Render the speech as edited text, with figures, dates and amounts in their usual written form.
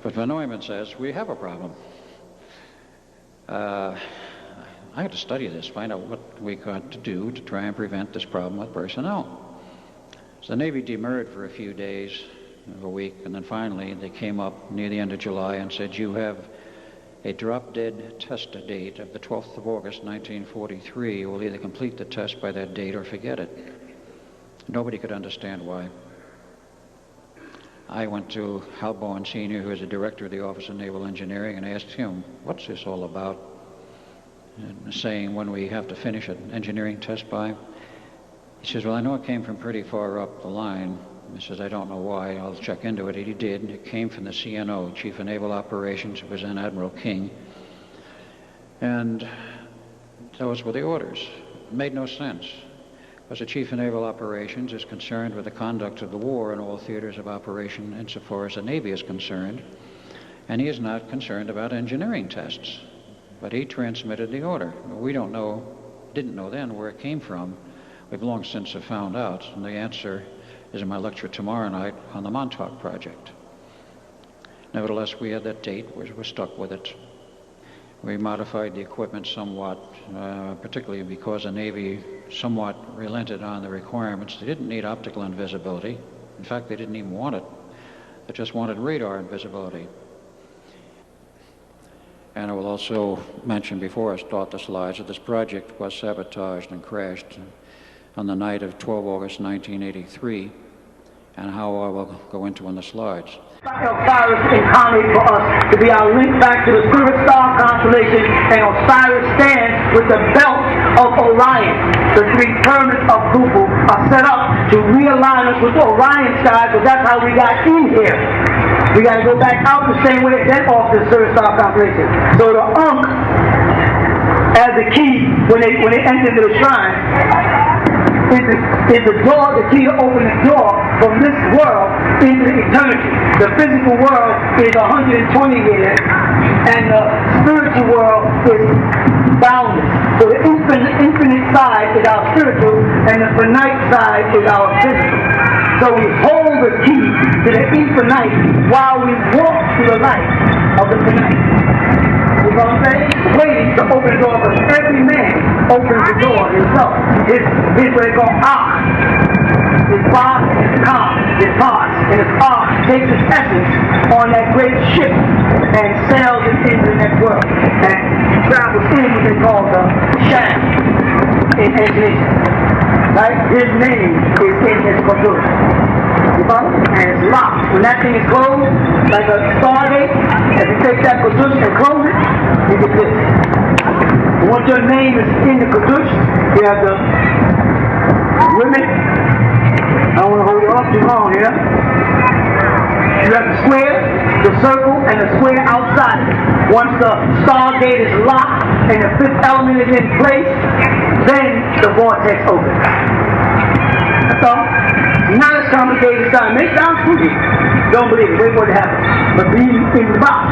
But Van Neumann says, we have a problem. I had to study this, find out what we got to do to try and prevent this problem with personnel. So the Navy demurred for a few days, a week, and then finally they came up near the end of July and said, you have a drop-dead test date of the 12th of August, 1943. You will either complete the test by that date or forget it. Nobody could understand why. I went to Hal Bowen Sr., who is the director of the Office of Naval Engineering, and asked him, what's this all about? And saying when we have to finish an engineering test by. He says, well, I know it came from pretty far up the line. He says, I don't know why. I'll check into it. He did. It came from the CNO, Chief of Naval Operations. It was then Admiral King. And those were the orders. It made no sense. Because the Chief of Naval Operations is concerned with the conduct of the war in all theaters of operation insofar as the Navy is concerned, and he is not concerned about engineering tests. But he transmitted the order. We didn't know then where it came from. We've long since have found out, and the answer is in my lecture tomorrow night on the Montauk Project. Nevertheless, we had that date, we're stuck with it. We modified the equipment somewhat, particularly because the Navy somewhat relented on the requirements. They didn't need optical invisibility. In fact, they didn't even want it. They just wanted radar invisibility. And I will also mention before I start the slides that this project was sabotaged and crashed on the night of 12 August 1983, and how I will go into in the slides. Osiris incarnate for us to be our link back to the Spirit Star constellation, and Osiris stands with the belt of Orion. The three pyramids of Khufu are set up to realign us with the Orion sky, because that's how we got in here. We got to go back out the same way, then off the Spirit Star constellation. So the Ankh, as the key when they enter into the shrine, is the door, the key to open the door from this world into eternity. The physical world is 120 years, and the spiritual world is boundless. So the infinite side is our spiritual, and the finite side is our physical. So we hold the key to the infinite while we walk through the light of the finite. You know what I'm saying? Waiting to open the door, but every man opens the door himself. His what they call art. His part, his calm, his part, and his art takes its essence on that great ship and sails it into the next world and travels in what they call the shaft in engineering. Right? His name is in his computer. And it's locked. When that thing is closed, like a Stargate, if you take that Kadush and close it, you get this. Once your name is in the Kadush, you have the women. I don't want to hold you up too long here. You have the square, the circle, and the square outside. Once the Stargate is locked and the fifth element is in place, then the vortex opens. That's all. Not as complicated as time. Make sound spooky. Don't believe it. Wait for it to happen. But be in the box.